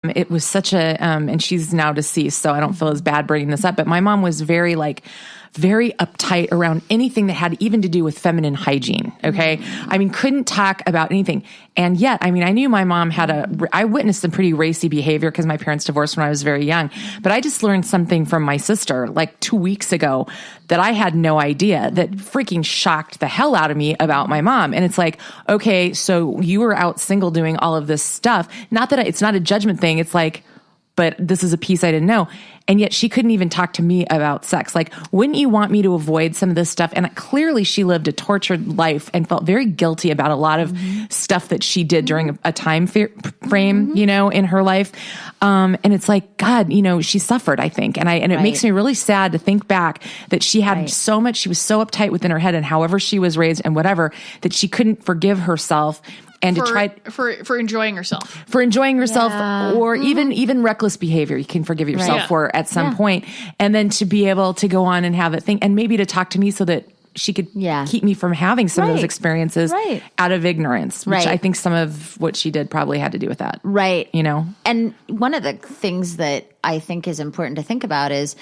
It was such a, and she's now deceased, so I don't feel as bad bringing this up, but my mom was very uptight around anything that had even to do with feminine hygiene. Okay. I mean, couldn't talk about anything. And yet, I mean, I knew my mom I witnessed some pretty racy behavior because my parents divorced when I was very young, but I just learned something from my sister like 2 weeks ago that I had no idea, that freaking shocked the hell out of me about my mom. And it's like, okay, so you were out single doing all of this stuff. Not that it's not a judgment thing. It's like, but this is a piece I didn't know. And yet she couldn't even talk to me about sex. Like, wouldn't you want me to avoid some of this stuff? And clearly she lived a tortured life and felt very guilty about a lot of stuff that she did during a time frame, in her life. And it's like, God, she suffered, I think. And it makes me really sad to think back that she had so much, she was so uptight within her head and however she was raised and whatever, that she couldn't forgive herself. And to try for enjoying herself, or even reckless behavior, you can forgive yourself for at some point, and then to be able to go on and have that thing, and maybe to talk to me so that she could keep me from having some of those experiences out of ignorance, which I think some of what she did probably had to do with that, right? And one of the things that I think is important to think about is,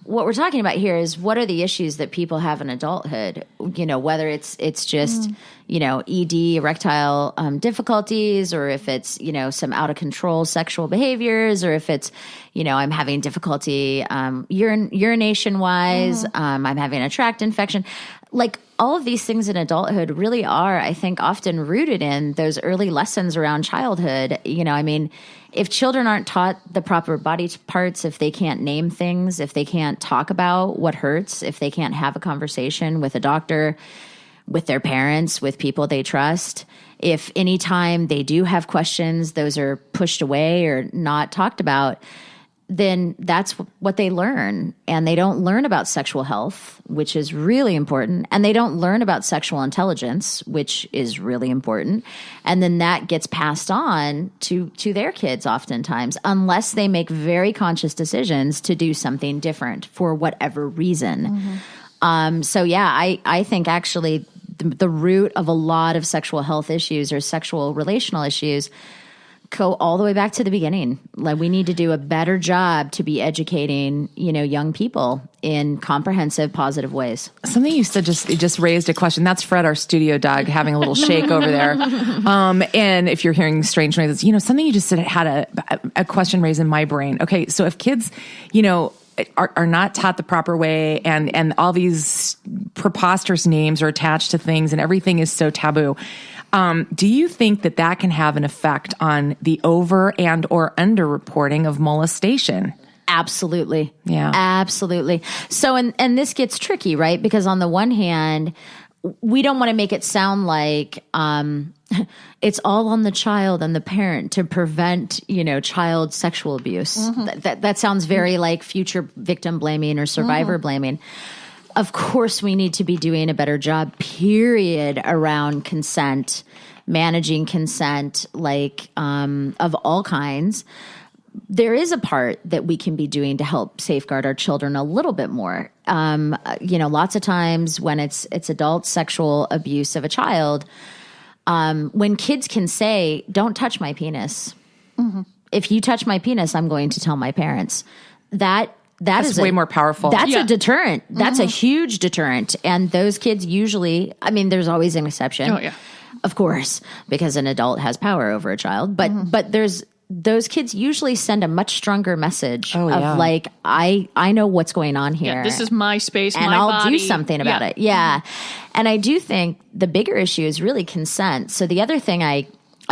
what we're talking about here is what are the issues that people have in adulthood, whether it's just, ED, erectile difficulties, or if it's, some out of control sexual behaviors, or if it's, I'm having difficulty urination wise, I'm having a tract infection. Like, all of these things in adulthood really are, I think, often rooted in those early lessons around childhood. If children aren't taught the proper body parts, if they can't name things, if they can't talk about what hurts, if they can't have a conversation with a doctor, with their parents, with people they trust, if anytime they do have questions, those are pushed away or not talked about, then that's what they learn. And they don't learn about sexual health, which is really important. And they don't learn about sexual intelligence, which is really important. And then that gets passed on to their kids oftentimes, unless they make very conscious decisions to do something different for whatever reason. I think actually the root of a lot of sexual health issues or sexual relational issues go all the way back to the beginning. Like, we need to do a better job to be educating, young people in comprehensive, positive ways. Something you said just raised a question. That's Fred, our studio dog, having a little shake over there. And if you're hearing strange noises, something you just said had a question raised in my brain. Okay, so if kids, are not taught the proper way, and all these preposterous names are attached to things, and everything is so taboo. Do you think that can have an effect on the over and or underreporting of molestation? Absolutely. Yeah. Absolutely. So, and this gets tricky, right? Because on the one hand, we don't want to make it sound like it's all on the child and the parent to prevent, child sexual abuse. That sounds very like future victim blaming or survivor blaming. Of course, we need to be doing a better job, period, around consent, managing consent, of all kinds. There is a part that we can be doing to help safeguard our children a little bit more. Lots of times when it's adult sexual abuse of a child, when kids can say, "Don't touch my penis. If you touch my penis, I'm going to tell my parents." That's way more powerful. That's a deterrent. That's a huge deterrent. And those kids usually, there's always an exception. Oh, yeah. Of course, because an adult has power over a child. But those kids usually send a much stronger message I know what's going on here. Yeah, this is my space, and my I'll body. do something about it. Yeah. And I do think the bigger issue is really consent. So the other thing I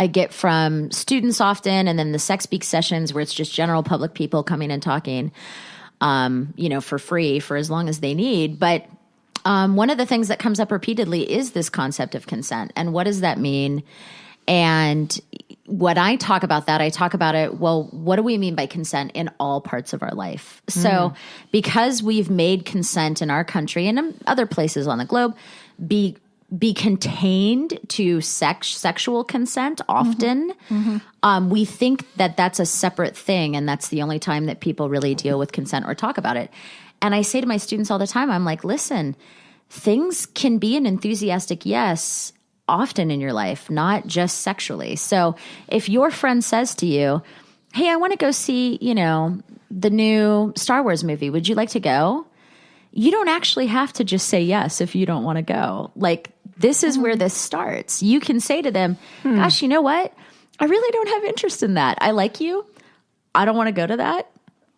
get from students often, and then the Sex Speak sessions where it's just general public people coming and talking, for free for as long as they need. But one of the things that comes up repeatedly is this concept of consent. And what does that mean? And when I talk about that, I talk about it, well, what do we mean by consent in all parts of our life? So because we've made consent in our country and in other places on the globe be contained to sexual consent often, we think that that's a separate thing, and that's the only time that people really deal with consent or talk about it. And I say to my students all the time, I'm like, listen, things can be an enthusiastic yes often in your life, not just sexually. So if your friend says to you, hey, I want to go see, the new Star Wars movie. Would you like to go? You don't actually have to just say yes if you don't want to go. Like, this is where this starts. You can say to them, gosh, you know what? I really don't have interest in that. I like you. I don't want to go to that.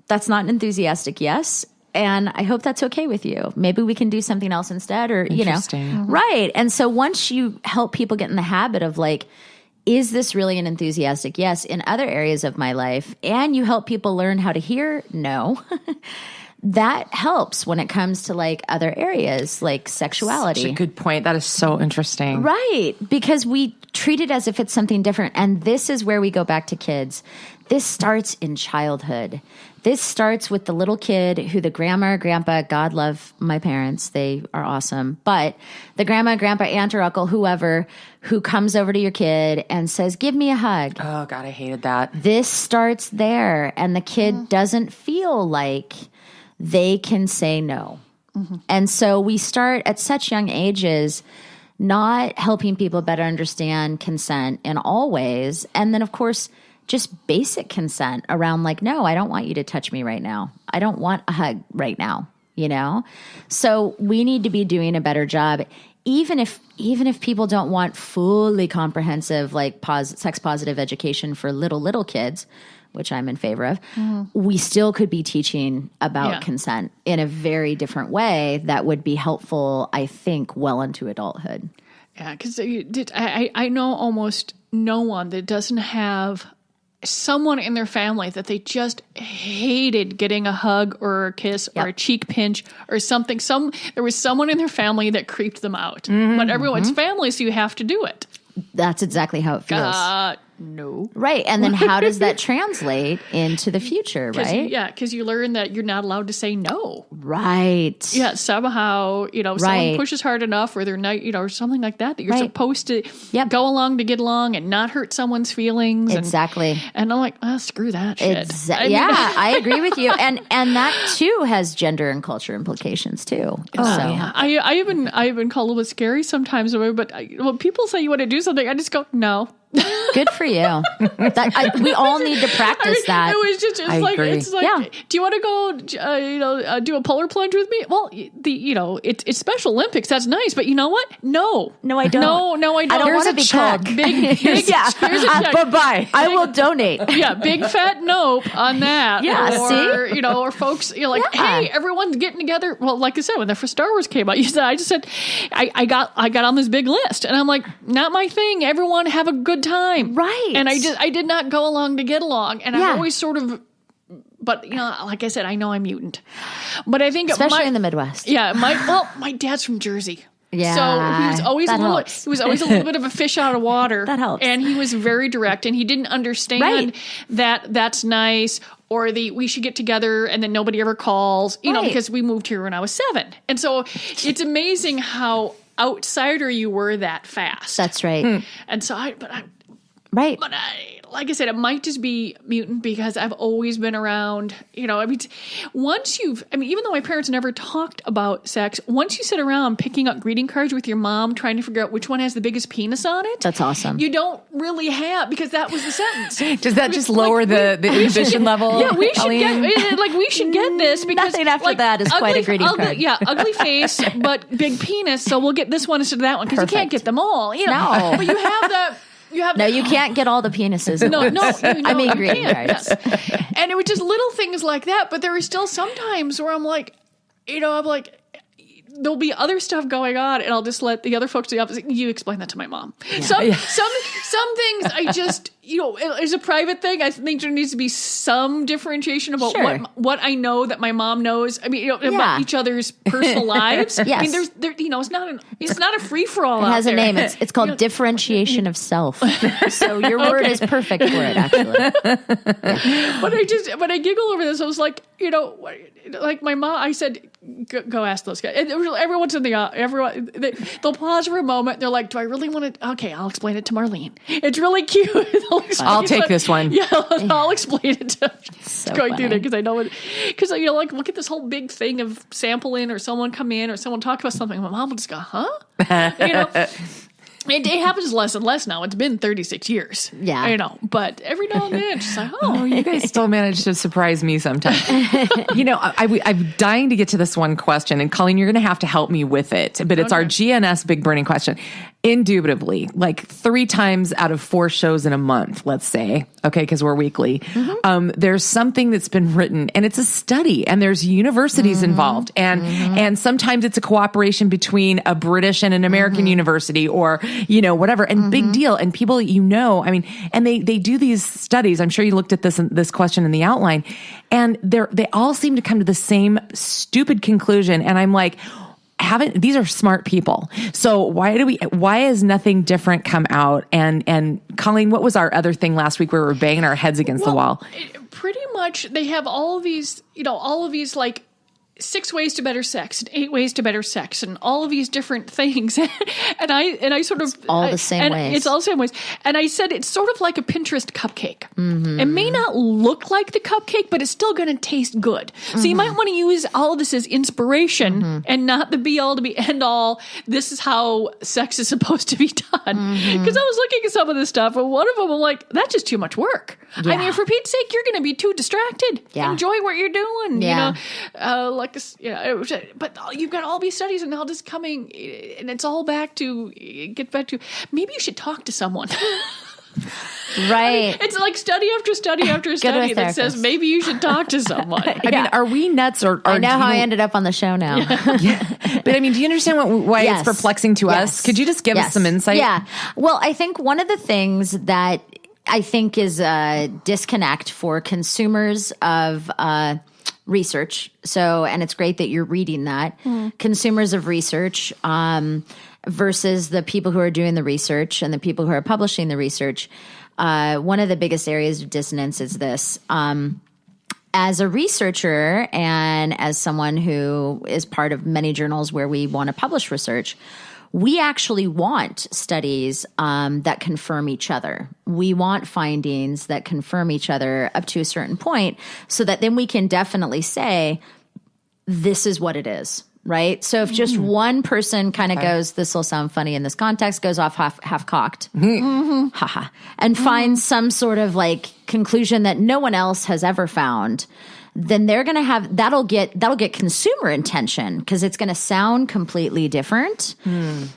That's not an enthusiastic yes. And I hope that's okay with you. Maybe we can do something else instead, or, Right. And so once you help people get in the habit of like, is this really an enthusiastic yes in other areas of my life? And you help people learn how to hear no. That helps when it comes to like other areas like sexuality. Such a good point. That is so interesting. Right. Because we treat it as if it's something different. And this is where we go back to kids. This starts in childhood. This starts with the little kid who the grandma or grandpa, God love my parents, they are awesome. But the grandma, grandpa, aunt or uncle, whoever, who comes over to your kid and says, give me a hug. Oh, God, I hated that. This starts there. And the kid doesn't feel like they can say no. And so we start at such young ages not helping people better understand consent in all ways. And then, of course, just basic consent around like, no, I don't want you to touch me right now. I don't want a hug right now, So we need to be doing a better job. Even if people don't want fully comprehensive, like sex positive education for little kids, which I'm in favor of, we still could be teaching about consent in a very different way that would be helpful, I think, well into adulthood. Yeah, because I know almost no one that doesn't have someone in their family that they just hated getting a hug or a kiss or a cheek pinch or something. There was someone in their family that creeped them out. But everyone's family, so you have to do it. That's exactly how it feels. No. Right. And then how does that translate into the future, right? Yeah, because you learn that you're not allowed to say no. Right. Yeah, somehow, someone pushes hard enough or they're not, or something like that you're supposed to go along to get along and not hurt someone's feelings. Exactly. And I'm like, screw that shit. I agree with you. And that too has gender and culture implications too. I even call it a little bit scary sometimes, but when people say you want to do something, I just go, no. Good for you. We all need to practice that. It was just I agree. It's like, do you want to go, do a polar plunge with me? Well, it's Special Olympics. That's nice, but you know what? No, I don't. No, I don't. I don't want to be check. Big here's a check. Bye-bye. I will donate. Yeah, big fat nope on that. Yeah, or, or folks, hey, everyone's getting together. Well, like I said, when the first Star Wars came out, I just said, I got on this big list, and I'm like, not my thing. Everyone have a good time. Right. And I did not go along to get along. And I'm always sort of, but like I said, I know I'm mutant. But I think especially in the Midwest. Yeah. My dad's from Jersey. Yeah. So he was always a little bit of a fish out of water. That helps. And he was very direct, and he didn't understand that that's nice, or we should get together and then nobody ever calls, because we moved here when I was 7. And so it's amazing how outsider you were that fast. That's right. And so right. But like I said, it might just be mutant because I've always been around, even though my parents never talked about sex, once you sit around picking up greeting cards with your mom, trying to figure out which one has the biggest penis on it. That's awesome. You don't really have, because that was the sentence. Does that just lower the inhibition level? Yeah, we should get this because nothing after that is quite a greeting card. Yeah, ugly face, but big penis. So we'll get this one instead of that one because you can't get them all. No. But you have that. No, you can't get all the penises. No, I mean greeting cards. Yes. And it was just little things like that. But there are still some times where I'm like, there'll be other stuff going on, and I'll just let the other folks do the opposite. You explain that to my mom. Yeah. Some things I just, it's a private thing. I think there needs to be some differentiation about what I know that my mom knows. I mean, about each other's personal lives. Yes. I mean, it's not a free for all. It has a name. It's called differentiation of self. So your word is perfect for it, actually. But when I giggle over this, I was like, like my mom, I said, go ask those guys. And everyone's in they'll pause for a moment. They're like, do I really want to? Okay, I'll explain it to Marlene. It's really cute. I'll take this one. Yeah, I'll explain it to so going through there because I know it. Because look at this whole big thing of sample in or someone come in or someone talk about something. My mom will just go, huh? It happens less and less now. It's been 36 years. Yeah. You know, but every now and then it's just like, Oh, you guys still manage to surprise me sometimes. I'm dying to get to this one question, and Colleen, you're going to have to help me with it. But it's our GNS big burning question. Indubitably, like 3 times out of 4 shows in a month, let's say, okay, because we're weekly, there's something that's been written, and it's a study, and there's universities involved, and sometimes it's a cooperation between a British and an American university, or whatever, and big deal, and people and they do these studies. I'm sure you looked at this question in the outline, and they all seem to come to the same stupid conclusion, and I'm like, these are smart people. So why has nothing different come out? And Colleen, what was our other thing last week where we were banging our heads against the wall? Pretty much they have all of these like 6 ways to better sex and 8 ways to better sex and all of these different things. and I sort of... It's all the same ways. It's all the same ways. And I said it's sort of like a Pinterest cupcake. It may not look like the cupcake, but it's still going to taste good. So you might want to use all of this as inspiration and not the be all to be end all. This is how sex is supposed to be done. Because I was looking at some of this stuff, and one of them I'm like, that's just too much work. Yeah. I mean, for Pete's sake, you're going to be too distracted. Yeah. Enjoy what you're doing. Yeah. But you've got all these studies and all this coming, and it's all back to maybe you should talk to someone. Right. It's like study after study after study that says maybe you should talk to someone. I mean, are we nuts or I know how I ended up on the show now. But I mean, do you understand why it's perplexing to us? Could you just give us some insight? Yeah. Well, I think one of the things that I think is a disconnect for consumers of research. So, and it's great that you're reading that. Consumers of research versus the people who are doing the research and the people who are publishing the research. One of the biggest areas of dissonance is this. As a researcher and as someone who is part of many journals where we want to publish research, we actually want studies that confirm each other. We want findings that confirm each other up to a certain point so that then we can definitely say, this is what it is, right? So if just one person kind of goes, this will sound funny in this context, goes off half-cocked, and finds some sort of like conclusion that no one else has ever found, then they're going to have, that'll get consumer attention because it's going to sound completely different.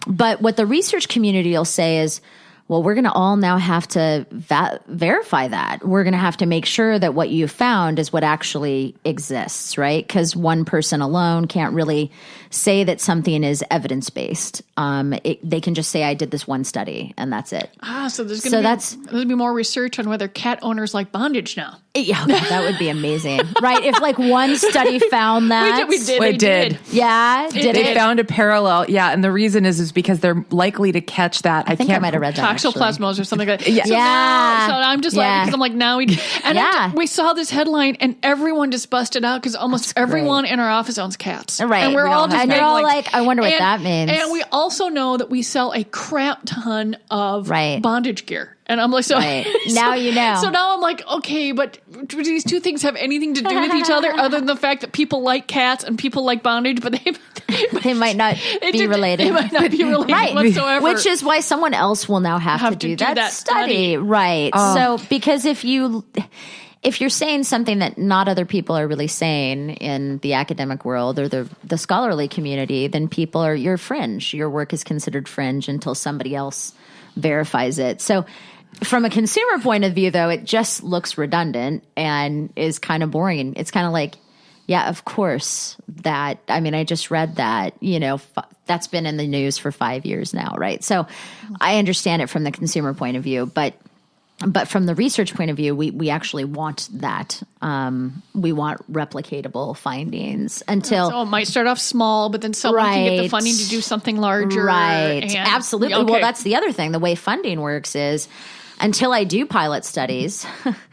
But what the research community will say is, well, we're going to all now have to verify that. We're going to have to make sure that what you found is what actually exists, right? Because one person alone can't really say that something is evidence-based. They can just say, I did this one study, and that's it. So there's going to be more research on whether cat owners like bondage now. Yeah, that would be amazing, right? If like one study found that. We did. It did. Yeah, They found a parallel. Yeah, and the reason is because they're likely to catch that. I think I might have read that. Toxoplasmosis or something like that. Yeah. So I'm just like, because I'm like, now we saw this headline and everyone just busted out because almost everyone in our office owns cats. Right. And we're all just you're all like, I wonder what that means. And we also know that we sell a crap ton of bondage gear. And I'm like, now you know. So now I'm like, okay, but do these two things have anything to do with each other other than the fact that people like cats and people like bondage, but they might not be related. They might not be related whatsoever. Which is why someone else will now have to do that study. Right. So because if you're saying something that not other people are really saying in the academic world or the scholarly community, then you're fringe. Your work is considered fringe until somebody else verifies it. So from a consumer point of view, though, it just looks redundant and is kind of boring. It's kind of like, yeah, of course that, I mean, I just read that, that's been in the news for 5 years now, right? So I understand it from the consumer point of view, but from the research point of view, we actually want that. We want replicatable findings until... So it might start off small, but then someone can get the funding to do something larger. Right. Absolutely. Okay. Well, that's the other thing. The way funding works is until I do pilot studies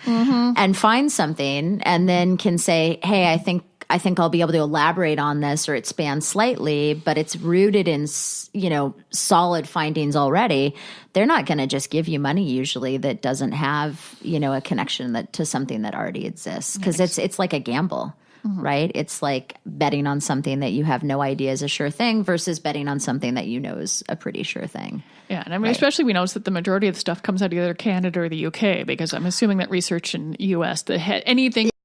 and find something and then can say, hey, I think I think I'll be able to elaborate on this, or it spans slightly, but it's rooted in, solid findings already. They're not going to just give you money usually that doesn't have, a connection to something that already exists. Because it's like a gamble, right? It's like betting on something that you have no idea is a sure thing versus betting on something that you know is a pretty sure thing. Yeah, and I mean, especially we notice that the majority of the stuff comes out of either Canada or the UK, because I'm assuming that research in the US, anything